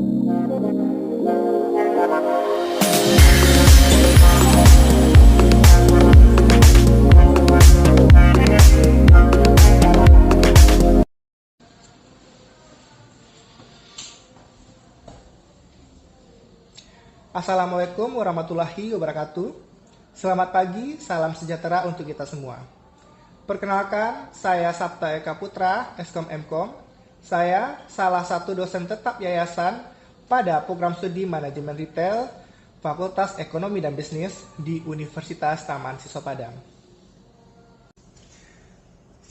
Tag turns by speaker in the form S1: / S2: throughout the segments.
S1: Assalamualaikum warahmatullahi wabarakatuh. Selamat pagi, salam sejahtera untuk kita semua. Perkenalkan, saya Sabta Eka Putra, Eskom Mkom. Saya salah satu dosen tetap yayasan pada program studi Manajemen Retail, Fakultas Ekonomi dan Bisnis di Universitas Taman Siswa Padang.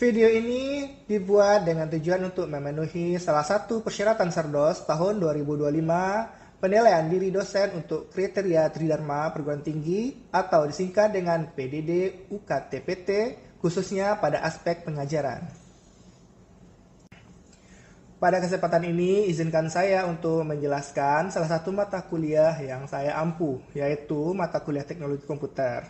S1: Video ini dibuat dengan tujuan untuk memenuhi salah satu persyaratan Sardos tahun 2025, penilaian diri dosen untuk kriteria Tridharma Perguruan Tinggi atau disingkat dengan PDD UKT-PT, khususnya pada aspek pengajaran. Pada kesempatan ini, izinkan saya untuk menjelaskan salah satu mata kuliah yang saya ampu, yaitu mata kuliah Teknologi Komputer.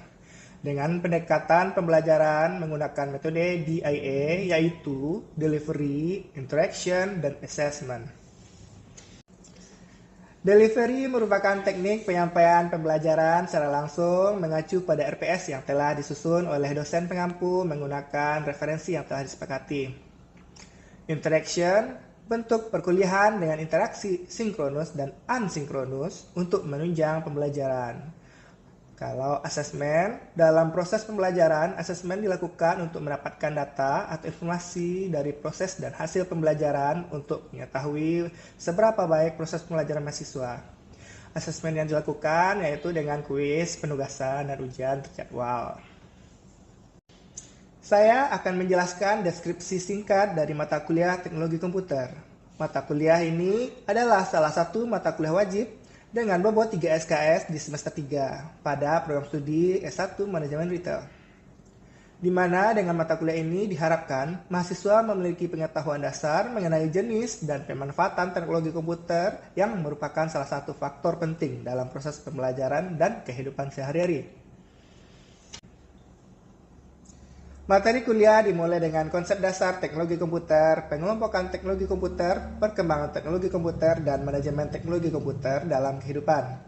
S1: Dengan pendekatan pembelajaran menggunakan metode DIA, yaitu Delivery, Interaction, dan Assessment. Delivery merupakan teknik penyampaian pembelajaran secara langsung mengacu pada RPS yang telah disusun oleh dosen pengampu menggunakan referensi yang telah disepakati. Interaction, bentuk perkuliahan dengan interaksi sinkronus dan asinkronus untuk menunjang pembelajaran. Kalau assessment, dalam proses pembelajaran, assessment dilakukan untuk mendapatkan data atau informasi dari proses dan hasil pembelajaran untuk mengetahui seberapa baik proses pembelajaran mahasiswa. Assessment yang dilakukan yaitu dengan kuis, penugasan, dan ujian terjadwal. Saya akan menjelaskan deskripsi singkat dari mata kuliah Teknologi Komputer. Mata kuliah ini adalah salah satu mata kuliah wajib dengan bobot 3 SKS di semester 3 pada program studi S1 Manajemen Retail. Di mana dengan mata kuliah ini diharapkan mahasiswa memiliki pengetahuan dasar mengenai jenis dan pemanfaatan teknologi komputer yang merupakan salah satu faktor penting dalam proses pembelajaran dan kehidupan sehari-hari. Materi kuliah dimulai dengan konsep dasar teknologi komputer, pengelompokan teknologi komputer, perkembangan teknologi komputer, dan manajemen teknologi komputer dalam kehidupan.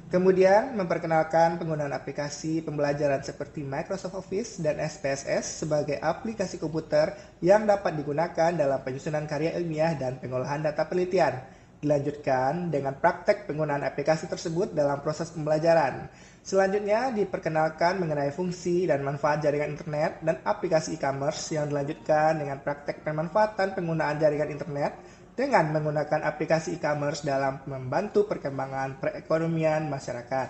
S1: Kemudian memperkenalkan penggunaan aplikasi pembelajaran seperti Microsoft Office dan SPSS sebagai aplikasi komputer yang dapat digunakan dalam penyusunan karya ilmiah dan pengolahan data penelitian. Dilanjutkan dengan praktek penggunaan aplikasi tersebut dalam proses pembelajaran. Selanjutnya diperkenalkan mengenai fungsi dan manfaat jaringan internet dan aplikasi e-commerce yang dilanjutkan dengan praktek pemanfaatan penggunaan jaringan internet dengan menggunakan aplikasi e-commerce dalam membantu perkembangan perekonomian masyarakat.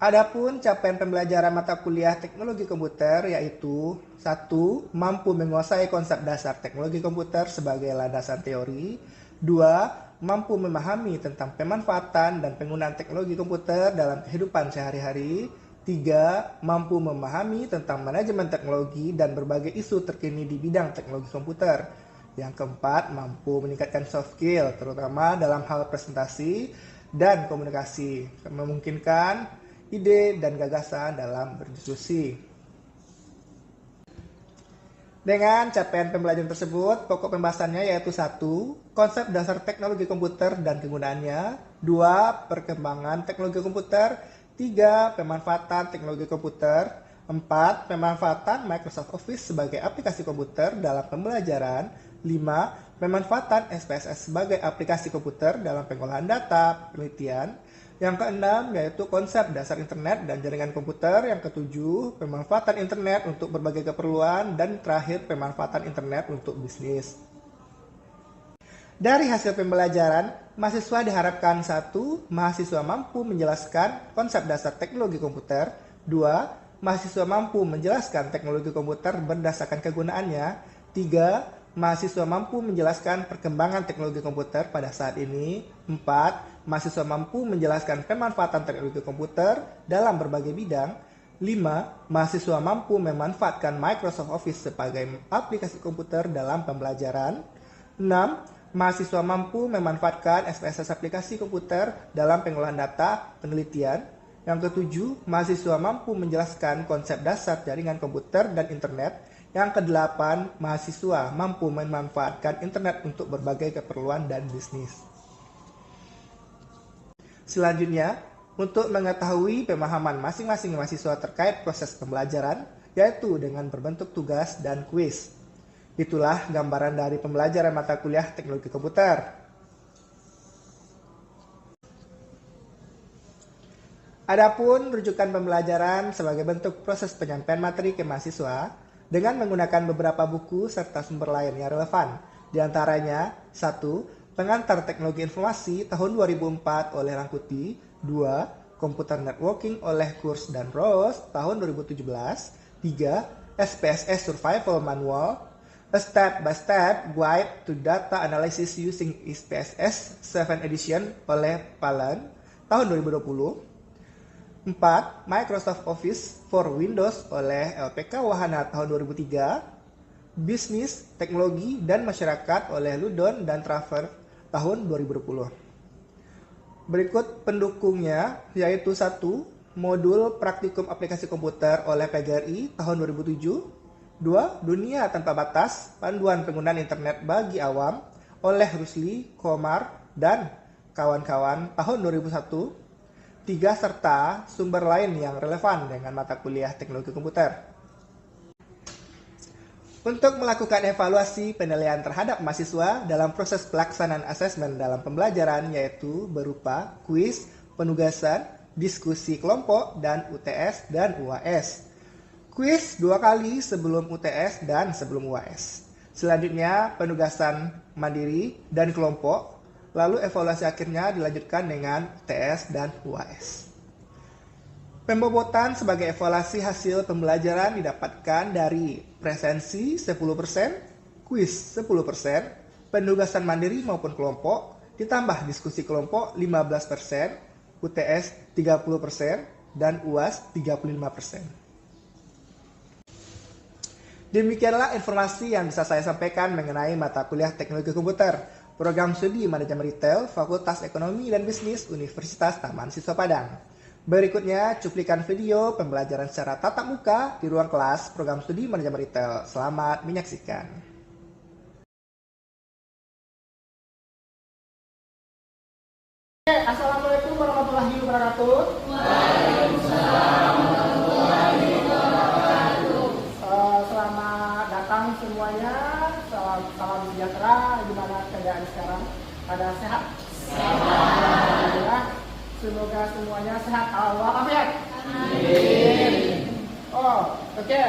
S1: Adapun capaian pembelajaran mata kuliah Teknologi Komputer yaitu 1. Mampu menguasai konsep dasar teknologi komputer sebagai landasan teori. 2. Mampu memahami tentang pemanfaatan dan penggunaan teknologi komputer dalam kehidupan sehari-hari. 3. Mampu memahami tentang manajemen teknologi dan berbagai isu terkini di bidang teknologi komputer. Yang keempat, mampu meningkatkan soft skill, terutama dalam hal presentasi dan komunikasi, memungkinkan ide dan gagasan dalam berdiskusi. Dengan capaian pembelajaran tersebut, pokok pembahasannya yaitu 1. Konsep dasar teknologi komputer dan kegunaannya. 2. Perkembangan teknologi komputer. 3. Pemanfaatan teknologi komputer. 4. Pemanfaatan Microsoft Office sebagai aplikasi komputer dalam pembelajaran. 5. Pemanfaatan SPSS sebagai aplikasi komputer dalam pengolahan data penelitian. Yang keenam yaitu konsep dasar internet dan jaringan komputer. Yang ketujuh, pemanfaatan internet untuk berbagai keperluan. Dan terakhir, pemanfaatan internet untuk bisnis. Dari hasil pembelajaran, mahasiswa diharapkan 1. Mahasiswa mampu menjelaskan konsep dasar teknologi komputer. 2. Mahasiswa mampu menjelaskan teknologi komputer berdasarkan kegunaannya. 3. Mahasiswa mampu menjelaskan perkembangan teknologi komputer pada saat ini. 4. Mahasiswa mampu menjelaskan pemanfaatan teknologi komputer dalam berbagai bidang. 5. Mahasiswa mampu memanfaatkan Microsoft Office sebagai aplikasi komputer dalam pembelajaran. 6. Mahasiswa mampu memanfaatkan SPSS aplikasi komputer dalam pengolahan data penelitian. Yang ketujuh, mahasiswa mampu menjelaskan konsep dasar jaringan komputer dan internet. Yang kedelapan, mahasiswa mampu memanfaatkan internet untuk berbagai keperluan dan bisnis. Selanjutnya, untuk mengetahui pemahaman masing-masing mahasiswa terkait proses pembelajaran, yaitu dengan berbentuk tugas dan kuis. Itulah gambaran dari pembelajaran mata kuliah teknologi komputer. Adapun rujukan pembelajaran sebagai bentuk proses penyampaian materi ke mahasiswa dengan menggunakan beberapa buku serta sumber lain yang relevan. Di antaranya, 1. Pengantar Teknologi Informasi tahun 2004 oleh Rangkuti, 2. Komputer Networking oleh Kurs dan Rose tahun 2017, 3. SPSS Survival Manual, A Step-by-Step Guide to Data Analysis Using SPSS 7 Edition oleh Palen tahun 2020, 4. Microsoft Office for Windows oleh LPK Wahana tahun 2003, Bisnis, Teknologi, dan Masyarakat oleh Ludon dan Traver tahun 2020. Berikut pendukungnya, yaitu 1. Modul Praktikum Aplikasi Komputer oleh PGRI tahun 2007, 2. Dunia Tanpa Batas, Panduan Penggunaan Internet bagi Awam oleh Rusli, Komar, dan kawan-kawan tahun 2001, 3. Serta sumber lain yang relevan dengan mata kuliah teknologi komputer. Untuk melakukan evaluasi penilaian terhadap mahasiswa dalam proses pelaksanaan asesmen dalam pembelajaran yaitu berupa kuis, penugasan, diskusi kelompok, dan UTS dan UAS. Kuis 2 kali sebelum UTS dan sebelum UAS. Selanjutnya penugasan mandiri dan kelompok. Lalu evaluasi akhirnya dilanjutkan dengan UTS dan UAS. Pembobotan sebagai evaluasi hasil pembelajaran didapatkan dari presensi 10%, kuis 10%, penugasan mandiri maupun kelompok, ditambah diskusi kelompok 15%, UTS 30%, dan UAS 35%. Demikianlah informasi yang bisa saya sampaikan mengenai mata kuliah teknologi komputer. Program Studi Manajemen Retail, Fakultas Ekonomi dan Bisnis, Universitas Taman Siswa Padang. Berikutnya, cuplikan video pembelajaran secara tatap muka di ruang kelas Program Studi Manajemen Retail. Selamat menyaksikan.
S2: Assalamualaikum warahmatullahi wabarakatuh.
S3: Waalaikumsalam warahmatullahi wabarakatuh.
S2: Selamat datang semuanya. Salam sejahtera. Gimana keadaan sekarang? Pada sehat? Alhamdulillah. Semoga semuanya sehat. Walafiat.
S3: Amin.
S2: Oke.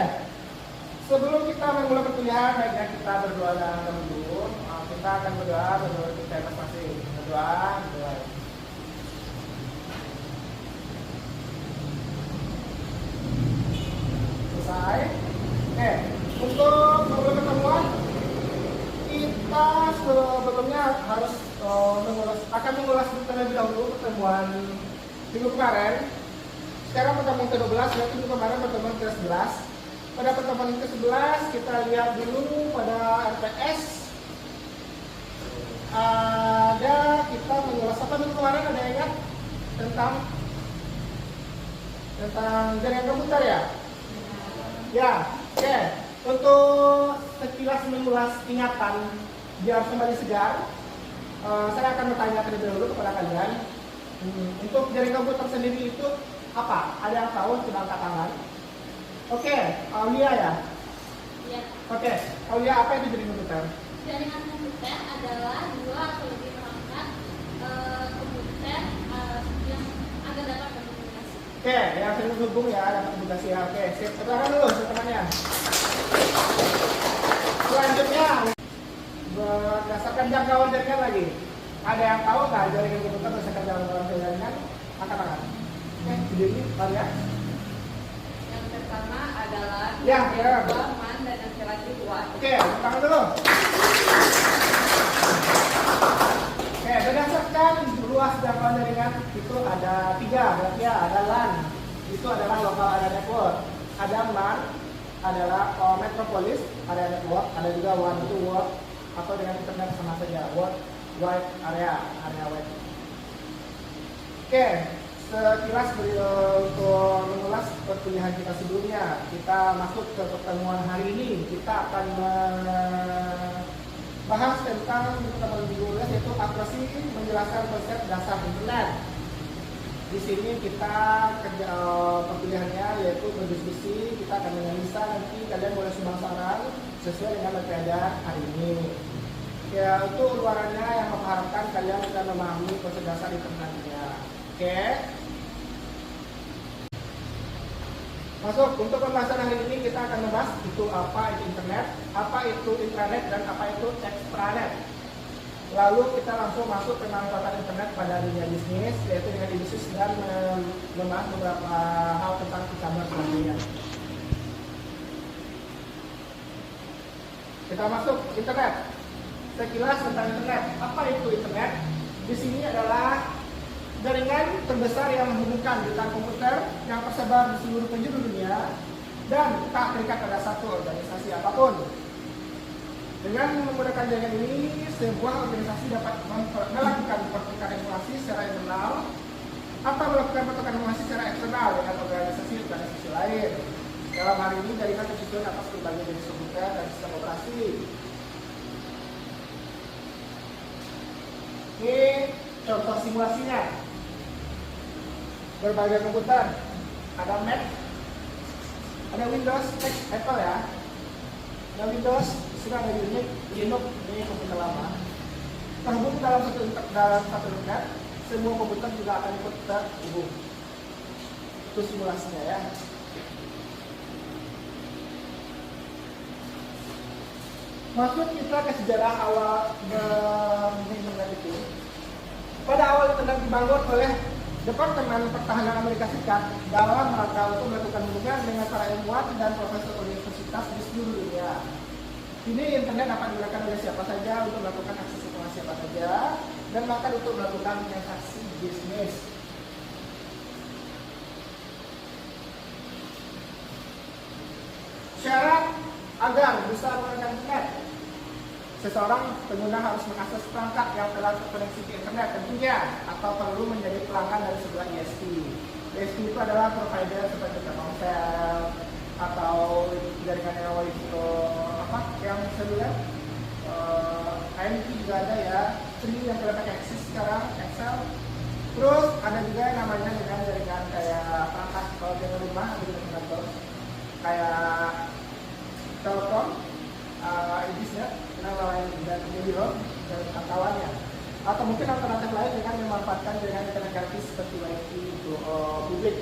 S2: Sebelum kita memulai perkuliahan, baiknya kita berdoa dulu. Kita akan berdoa menurut kita masing-masing. Berdoa. Selesai. Untuk sebelum pertemuan kita sebelumnya harus mengulas terlebih dahulu pertemuan minggu kemarin. Sekarang pertemuan ke-12, yaitu minggu kemarin pertemuan ke-11. Pada pertemuan ke-11 kita lihat dulu pada RPS. Kita mengulas apa minggu kemarin, ada yang ingat? Tentang jaringan komputer ya? Ya, oke. Untuk sekilas mengulas ingatan biar kembali segar, saya akan bertanya terlebih dahulu kepada kalian. Untuk jaringan komputer sendiri itu apa? Ada yang tahu? Coba angkat tangan. Oke, Aulia ya?
S3: Ya,
S2: Oke, Aulia, apa itu jaringan komputer?
S3: jaringan komputer adalah dua atau lebih perangkat komputer yang agar dapat berkomunikasi.
S2: Oke, yang terhubung ya, dapat komunikasi ya. Oke, sip. Sekarang dulu teman-temannya. Selanjutnya, berdasarkan jangkauan jaringan lagi. Ada yang tahu nggak jaringan komputer berdasarkan jangkauan jaringan? Angkat tangan. Oke, video ini kalian.
S3: Yang pertama adalah
S2: Ya,
S3: dua man dan laki-laki watt.
S2: Oke, tangan dulu. Oke, berdasarkan luas jangkauan jaringan itu ada 3, berarti ya ada LAN, itu adalah local area network. Ada MAN, adalah metropolis, ada network, ada juga one to world atau dengan internet sama saja, world wide area wide. Oke, Sekilas untuk mengulas perkuliahan kita sebelumnya, kita masuk ke pertemuan hari ini. Kita akan membahas tentang pertemuan minggu yaitu akurasi menjelaskan konsep dasar internet. Di sini kita kerja perkuliahannya yaitu berdiskusi. Kita akan menganalisa, nanti kalian boleh sumbang saran sesuai dengan materi hari ini. Ya, untuk luarannya yang mengharapkan kalian sudah memahami konsep dasar internetnya. Oke. Masuk untuk pembahasan hari ini, kita akan membahas itu apa itu internet, apa itu intranet, dan apa itu extranet. Lalu kita langsung masuk pemanfaatan internet pada dunia bisnis, yaitu dengan bisnis dan membahas beberapa hal tentang e-commerce selanjutnya. Kita masuk internet. Sekilas tentang internet. Apa itu internet? Di sini adalah jaringan terbesar yang menghubungkan jutaan komputer yang tersebar di seluruh penjuru dunia dan tak terikat pada satu organisasi apapun. Dengan menggunakan jaringan ini, sebuah organisasi dapat melakukan pertukaran informasi secara internal atau melakukan pertukaran informasi secara eksternal dengan organisasi lain. Dalam hal ini, jaringan tersusun atas berbagai jenis komputer dan sistem operasi. Ini contoh simulasinya. Berbagai komputer, ada Mac, ada Windows, Apple ya, ada Windows, sudah ada Linux, ini komputer lama. Terhubung dalam satu internet, semua komputer juga akan ikut terhubung. Itu simulasinya ya. Masuk kita ke sejarah awal internet itu. Pada awal internet dibangun oleh Departemen Pertahanan Amerika Serikat dalam rangka untuk melakukan hubungan dengan para ilmuwan dan profesor universitas di seluruh dunia. Ini internet dapat digunakan oleh siapa saja untuk melakukan akses informasi siapa saja dan bahkan untuk melakukan transaksi bisnis. Syarat agar bisa menggunakan internet, seseorang pengguna harus mengakses perangkat yang telah terkoneksi ke internet tentunya, atau perlu menjadi pelanggan dari sebuah ISP. ISP itu adalah provider seperti Telkomsel atau jaringan yang seluler. IMT juga ada ya, Tri yang telah pakai Axis sekarang, Excel. Terus ada juga yang namanya dengan jaringan kayak perangkat kalau jaringan rumah ada di kantor kayak Telkom, Ibisnet, lain dan Medion dan kawannya. Atau mungkin alternatif lain dengan memanfaatkan jaringan internet gratis seperti WiFi itu publik.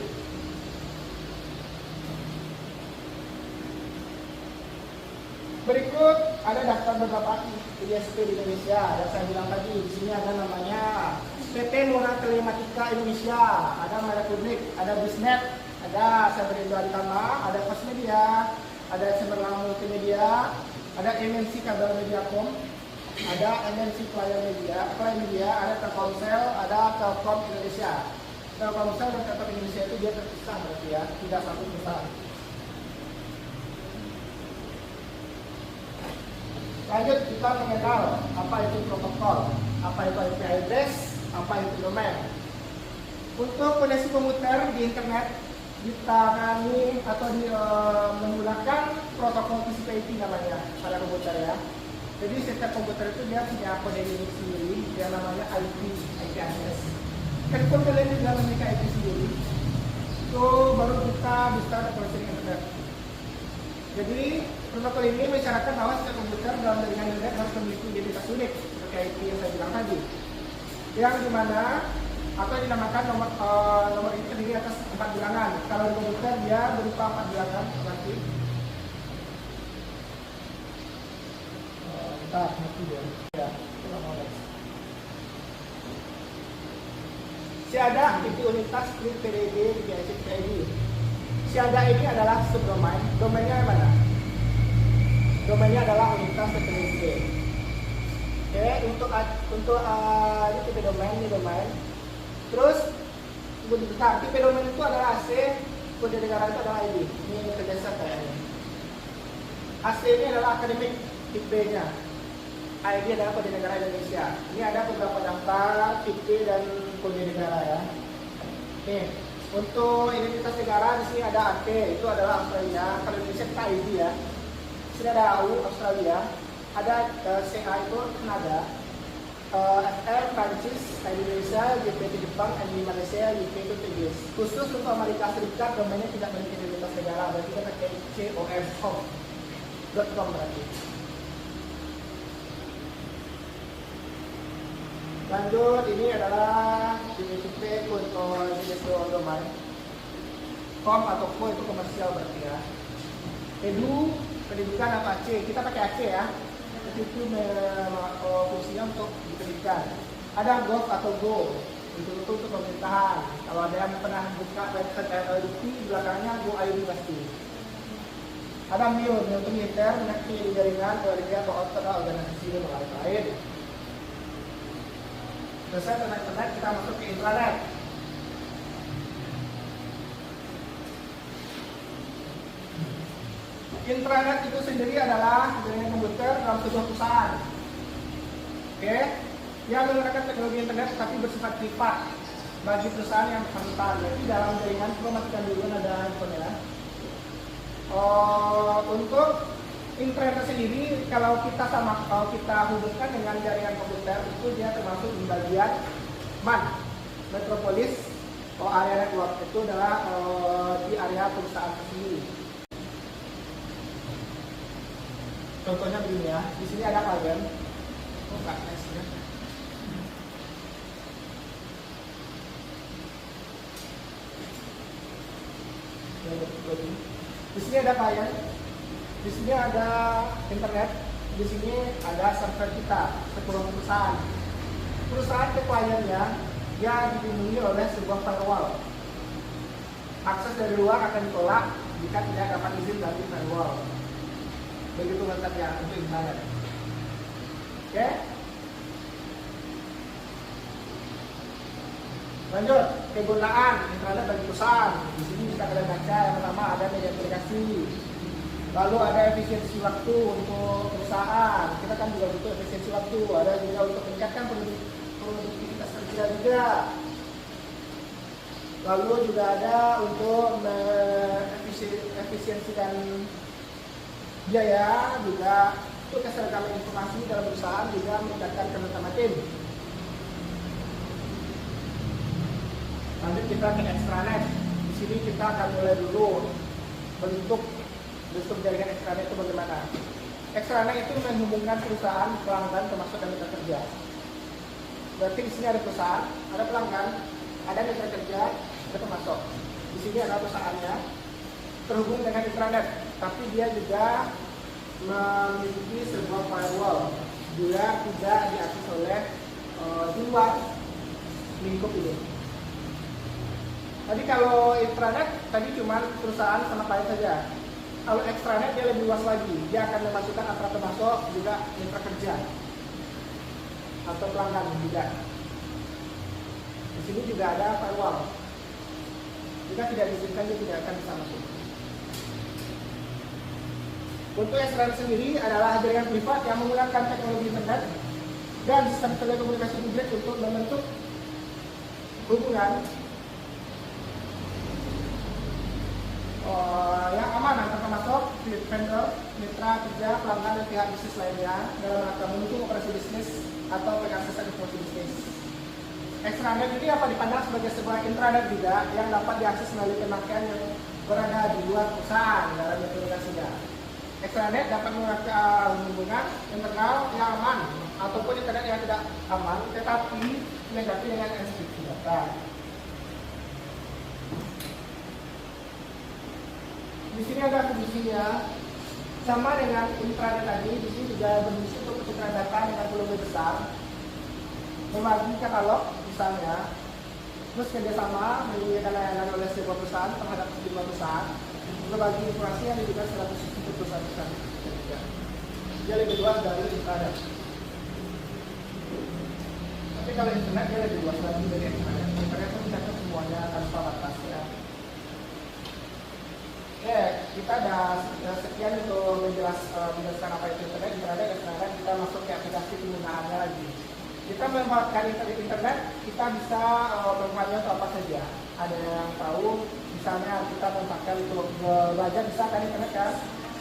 S2: Berikut ada daftar beberapa ISP di Indonesia. Yang saya bilang tadi, di sini ada namanya PT Murah Telematika Indonesia, ada Merek Publik, ada Bisnet, ada Cyber-Indo Aditama, ada Kosmedia, ada Cemerlang Multimedia, ada MNC Kabel Mediacom, ada MNC Player Media, ada Telkomsel, ada Telkom Indonesia. Telkomsel dan Telkom Indonesia itu dia terpisah berarti ya, tidak satu perusahaan. Lanjut kita mengenal apa itu protokol, apa itu IP address, apa itu domain. Untuk koneksi komputer di internet ditangani atau menggunakan protokol TCP/IP namanya pada komputer ya. Jadi setiap komputer itu dia punya kode unik sendiri yang namanya IP address. Handphone kalian juga memiliki IP sendiri. Itu baru kita bisa koneksi internet. Jadi protokol ini mensyaratkan bahwa setiap komputer dalam jaringan internet harus memiliki identitas unik seperti IP yang saya bilang tadi. Yang dimana atau dinamakan nomor ini terdiri atas 4 bilangan. Kalau di komputer dia berupa 4 bilangan nanti. Nanti dia. Ya, Siada itu unitas klik PDD di PID. Siada ini adalah subdomain. Domainnya mana? Domainnya adalah unitas PDD. Oke, untuk ini tipe domain, ini domain. Terus bentar, tipe domain itu adalah AC, kode negara itu adalah ID. Ini tergeser kayaknya. AC ini adalah akademik tipenya. ID adalah kode negara Indonesia. Ini ada beberapa daftar tipe dan kode negara ya. Oke, untuk identitas negara di sini ada AK, itu adalah Australia. Kalau Indonesia kita ID ya. Di sini ada AU Australia, ada CA itu Kanada, FR Prancis, Indonesia, JPT Jepang, NI Malaysia, UK itu Inggris. Khusus untuk Amerika Serikat domainnya tidak memiliki identitas negara, berarti kita pakai com berarti. Lanjut, ini adalah DPP untuk jenis domain. Com atau co itu komersial berarti ya. Edu, pendidikan atau AC, kita pakai AC ya. Itu fungsinya untuk pendidikan. Ada gov atau go, untuk pemerintahan. Kalau ada yang pernah buka website LLDP, belakangnya go ID pasti. Ada MIO untuk militer, menyakiti jaringan, keluarga atau organisasi dan lain-lain. Selesai tentang internet, kita masuk ke intranet. Intranet itu sendiri adalah jaringan komputer dalam sebuah perusahaan. Oke, yang menggunakan teknologi internet tapi bersifat privat bagi perusahaan yang bersangkutan. Jadi dalam jaringan, perlu matikan dulu ada handphone ya. Untuk internet sendiri, kalau kita hubungkan dengan jaringan komputer itu dia termasuk di bagian MAN, metropolis area network, itu adalah di area perusahaan tersendiri. Contohnya begini ya, di sini ada klien, di sini ada klien, di sini ada internet, di sini ada server kita, sebuah perusahaan. Perusahaan ke kliennya, dia dilindungi oleh sebuah firewall. Akses dari luar akan ditolak jika tidak dapat izin dari firewall. Begitu lengkapnya untuk internet. Oke? Lanjut, kegunaan internet bagi perusahaan. Di sini kita akan baca yang pertama ada media aplikasi. Lalu ada efisiensi waktu untuk perusahaan. Kita kan juga butuh efisiensi waktu. Ada juga untuk meningkatkan produktivitas kerja juga. Lalu juga ada untuk efisiensikan biaya, juga untuk keseragaman informasi dalam perusahaan, juga meningkatkan kerjasama tim. Lanjut kita ke extranet. Di sini kita akan mulai dulu bentuk jaringan extranet itu bagaimana. Extranet itu menghubungkan perusahaan, pelanggan, termasuk dan mitra kerja. Berarti di sini ada perusahaan, ada pelanggan, ada mitra kerja, ada termasuk. Di sini ada perusahaannya terhubung dengan intranet, tapi dia juga memiliki sebuah firewall, juga tidak diakses oleh di luar lingkup ini. Tadi kalau intranet tadi cuma perusahaan sama klien saja. Kalau extranet dia lebih luas lagi, dia akan memasukkan aparatur masuk, juga mitra kerja atau pelanggan juga. Di sini juga ada firewall. Jika tidak diizinkan dia tidak akan bisa masuk. Untuk extranet sendiri adalah jaringan privat yang menggunakan teknologi internet dan sistem telekomunikasi publik untuk membentuk hubungan yang aman antar termasuk vendor, mitra kerja, pelanggan dan pihak bisnis lainnya dalam rangka mendukung operasi bisnis atau pengaksesan informasi bisnis. Extranet ini dapat dipandang sebagai sebuah intranet juga yang dapat diakses melalui pemakaian yang berada di luar perusahaan dalam aplikasinya. Extranet dapat menggunakan hubungan internal yang aman ataupun internet yang tidak aman, tetapi dilengkapi dengan enkripsi data. Di sini ada fungsinya sama dengan intranet tadi. Di sini juga berfungsi untuk pertukaran data dengan volume besar, membagi katalog misalnya, terus kerjasama menyediakan layanan oleh sebuah perusahaan terhadap sejumlah perusahaan, berbagi informasi yang diberikan 100 perusahaan. Dia lebih luas dari intranet. Tapi kalau internet dia lebih luas lagi dari internet. Internet itu mencakup semuanya tanpa batas ya. Oke, kita ada sekian untuk menjelaskan apa itu internet. Internet kita masuk ke aplikasi penggunaannya lagi. Kita memanfaatkan internet, kita bisa memanfaatkannya untuk apa saja. Ada yang tahu, misalnya kita memakai untuk belajar bisa kan internet kan,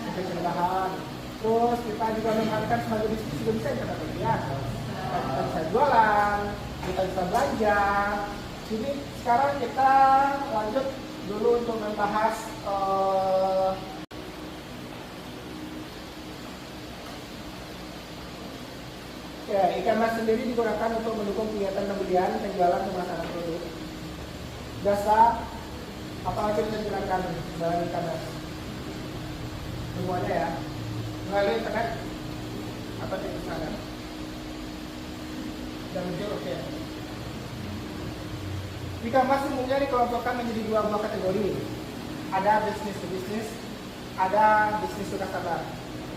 S2: untuk bahan. Terus kita juga menggunakan sebagai bisnis juga bisa internet ya. Kita bisa jualan, kita bisa belanja. Jadi sekarang kita lanjut dulu untuk membahas ya, e-commerce sendiri digunakan untuk mendukung kegiatan pembelian, penjualan, pemasaran produk. Dasar apa aja bisa digunakan dalam e-commerce? Semuanya ya, melalui internet apa di sana. Dan muncul oke. E-commerce umumnya dikelompokkan menjadi dua buah kategori. Ada business to business, ada business to customer.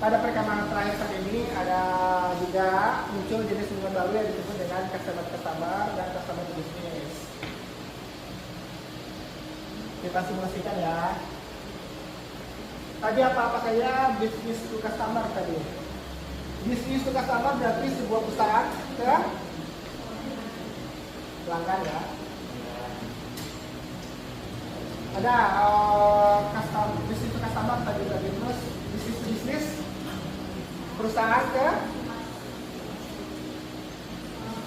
S2: Pada perkembangan terakhir saat ini ada juga muncul jenis hubungan baru yang disebut dengan customer to customer dan customer to business. Kita simulasikan ya. Tadi apa saja business to customer tadi? Business to customer berarti sebuah perusahaan ke pelanggan ya. Ada business to customer tadi berarti, terus business to business perusahaan ke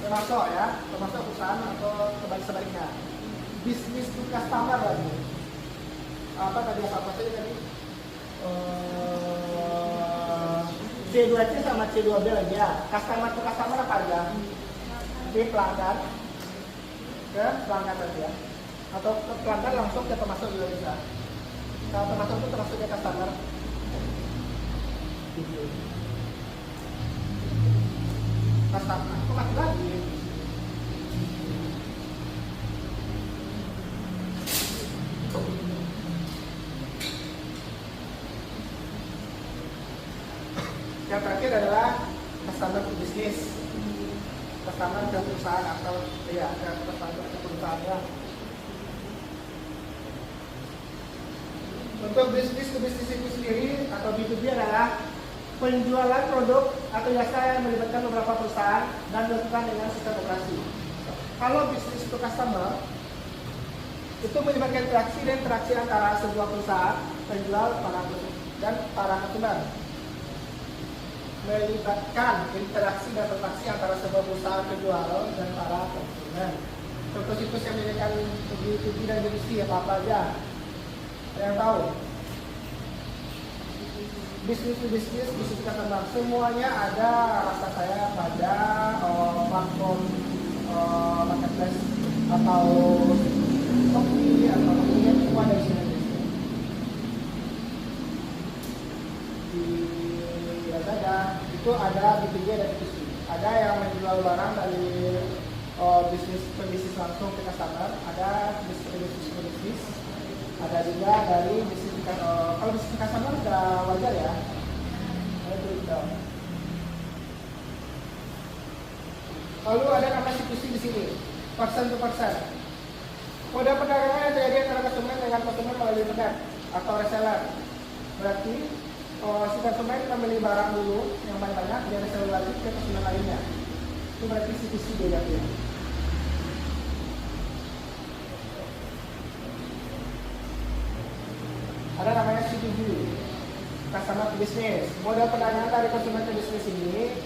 S2: termasuk ya, termasuk perusahaan atau sebaliknya. Business to customer lagi. Apa tadi apa saja tadi? C2C sama C2B lagi ya. Customer to customer apa aja? Di pelanggan ke pelanggan tadi ya. Atau ke pelanggan langsung ke termasuk juga bisa. Kalau termasuk itu termasuk ke customer. Customer, kok mati lagi? Yang terakhir adalah customer to business. Customer ke perusahaan atau ya ke customer ke perusahaannya. Untuk bisnis to bisnis itu sendiri atau B2B adalah penjualan produk atau jasa yang melibatkan beberapa perusahaan dan dilakukan dengan sistem operasi. Kalau bisnis to customer itu melibatkan interaksi antara sebuah perusahaan, penjual, dan para konsumen. Melibatkan interaksi dan transaksi antara sebuah perusahaan penjual dan para konsumen. Contoh situs yang menyediakan B2B dan B2C apa aja? Ada yang tahu? Bisnis to bisnis, bisnis to customer, semuanya ada rasa saya pada platform marketplace atau Shopee atau mungkin semua dari sini. Di Lazada itu ada B2B dan B2C. Ada yang menjual barang dari bisnis ke bisnis langsung ke customer, ada bisnis ke bisnis, ada juga dari bisnis kalau bisnis ke customer sudah wajar ya. Lalu ada nama institusi di sini, person to person. Kode perdagangan yang terjadi antara konsumen dengan konsumen melalui internet atau reseller. Berarti si konsumen membeli barang dulu yang banyak-banyak, dia reseller lagi ke konsumen lainnya. Itu berarti institusi beda ya. Ada namanya C2B, customer to business. Model perdagangan dari konsumen ke bisnis ini,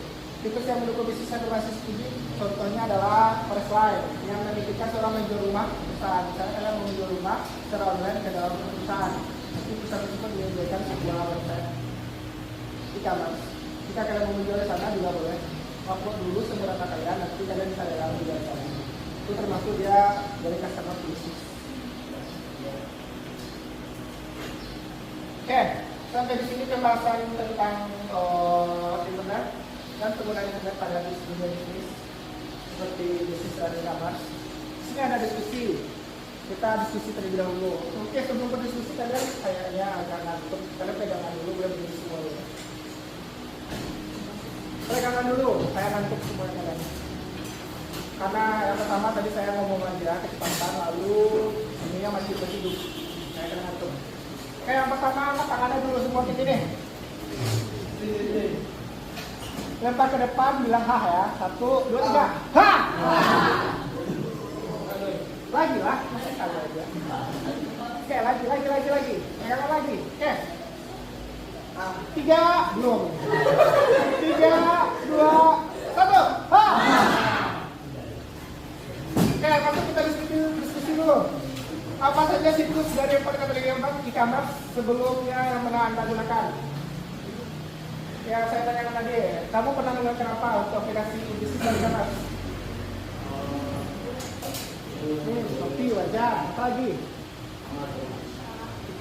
S2: tikus yang mendukung bisnis yang berbasis C2B, contohnya adalah Forest Line yang memikirkan seorang menjual rumah perusahaan. Misalnya kalian mau menjual rumah secara online ke dalam perusahaan, nanti perusahaan tersebut menyediakan sebuah website e-commerce. Jika kalian mau menjual di sana juga boleh upload dulu semua data kalian, nanti kalian bisa dalam menjual di sana. Itu termasuk dia dari customer to business. Oke, sampai di sini pembahasan tentang internet dan penggunaan internet pada dunia bisnis seperti bisnis dan e-commerce. Di sini ada diskusi. Kita diskusi terlebih dahulu. Oke, sebelum berdiskusi kalian kayaknya agak ngantuk. Kalian pegangan dulu, boleh berdiri semua dulu. Pegangan dulu, saya ngantuk semua kalian. Karena yang pertama tadi saya ngomong aja kecepatan, lalu ininya masih berhidup. Saya kena ngantuk. Oke, yang pertama angkat tangannya dulu semua kayak gini. Lempar ke depan, bilang ha ya. 1, 2, 3. Ha! Lagi lah, masih sekali aja. Oke, lagi. Pegangan lagi. Oke. Nah, 3, belum. 3, 2, 1. Ha! Oke, masuk kita diskusi dulu. Apa saja situs dari Departemen e-commerce sebelumnya yang pernah Anda gunakan? Ya, saya tanyakan tadi, kamu pernah menggunakan apa untuk aplikasi bisnis dan e-commerce? Shopee, Wajar, apa lagi?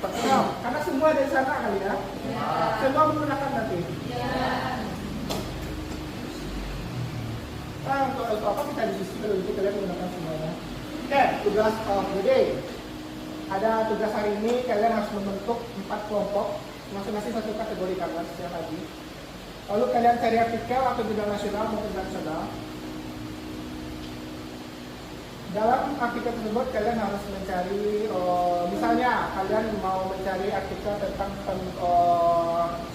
S2: TikTok, karena semua dari sana kali ya? Semua menggunakan nanti? Nah, untuk apa kita diskusi dulu, itu kalian menggunakan semuanya. Oke, tugas of the day. Ada tugas hari ini, kalian harus membentuk 4 kelompok, masing-masing satu kategori e-commerce yang tadi. Lalu kalian cari artikel atau jurnal nasional maupun internasional. Dalam artikel tersebut kalian harus mencari, misalnya kalian mau mencari artikel tentang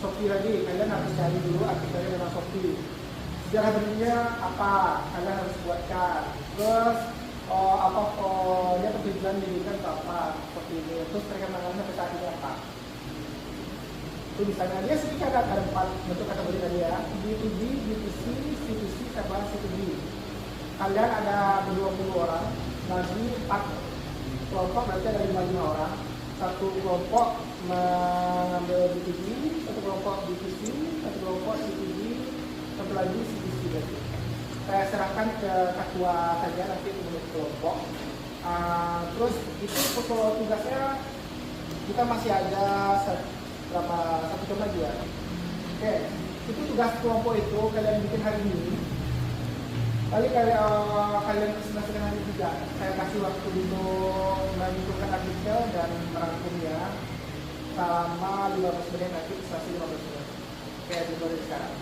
S2: Shopee tadi, kalian harus cari dulu artikelnya tentang Shopee. Sejarah berdirinya apa, kalian harus buatkan. Terus apa dia tujuan dirikan ke apa, seperti ini. Terus perkembangannya sampai saat ini apa. Itu misalnya dia sedikit ada 4 bentuk kategori tadi ya, B2B, B2C, C2C, sama C2B. Kalian ada 20 orang, bagi 4 kelompok, nanti ada 55 orang. Satu kelompok mengambil B2B, satu kelompok B2C, satu kelompok C2B, satu lagi C2C berarti. Saya serahkan ke ketua saja nanti menurut kelompok. Terus itu tugasnya kita masih ada satu jam lagi ya. Oke, itu tugas kelompok itu kalian bikin hari ini. Kali kalian presentasikan hari juga. Saya kasih waktu untuk menentukan artikel dan merangkumnya selama 15 menit, nanti presentasi 15 menit. Oke, dimulai sekarang.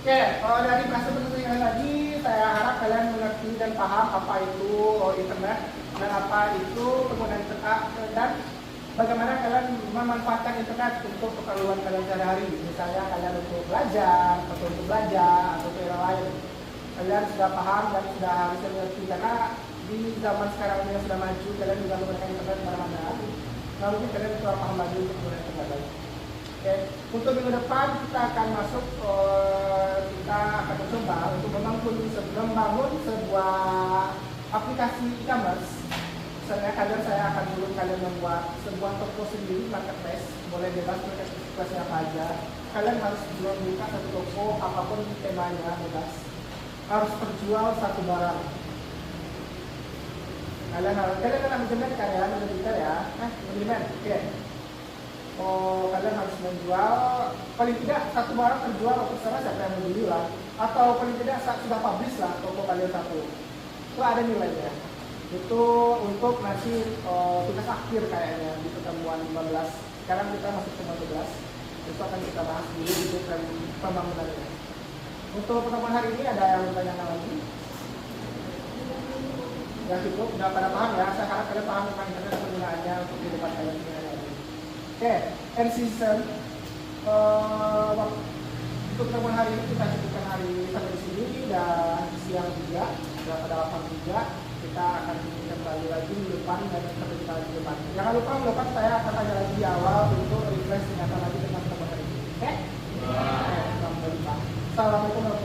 S2: Oke, dari presentasi yang tadi saya harap kalian mengerti dan paham apa itu internet dan apa itu penggunaan internet dan bagaimana kalian memanfaatkan internet untuk keperluan kalian sehari-hari. Misalnya kalian untuk belajar, atau untuk belanja, atau untuk yang lain. Kalian sudah paham dan sudah harus mengerti karena di zaman sekarang yang sudah maju, kalian juga menggunakan internet mana-mana. Lalu kalian sudah paham lagi untuk menggunakan internet. Oke, untuk minggu depan kita akan masuk, kita akan mencoba untuk membangun sebuah aplikasi e-commerce. Misalnya saya akan dulu kalian membuat sebuah toko sendiri, marketplace, boleh bebas marketplace apa aja. Kalian harus membuka satu toko, apapun temanya bebas. Harus terjual satu barang. Kalian kan manajemen kan ya, manajemen, oke. Kalian harus menjual paling tidak satu barang terjual, atau terserah siapa yang membeli lah. Atau paling tidak sudah publish lah toko kalian satu. Itu ada nilainya. Itu untuk nanti tugas akhir kayaknya di pertemuan 15. Sekarang kita masuk ke 15. Itu akan kita bahas dulu untuk pembangunannya. Untuk pertemuan hari ini ada yang bertanya lagi? Ya cukup, udah pada paham ya. Saya harap kalian paham tentang internet penggunaannya untuk di depan kalian sehari-hari. Oke, end season. Untuk pertemuan hari ini kita cukupkan hari sampai di sini dan siang juga, sudah pada 8 juga. Kita akan kembali lagi di depan dan sampai kita di depan. Jangan lupa minggu depan saya akan tanya lagi di awal untuk refresh ingatan lagi tentang pertemuan hari ini. Oke? Sampai jumpa. Assalamualaikum warahmatullahi wabarakatuh.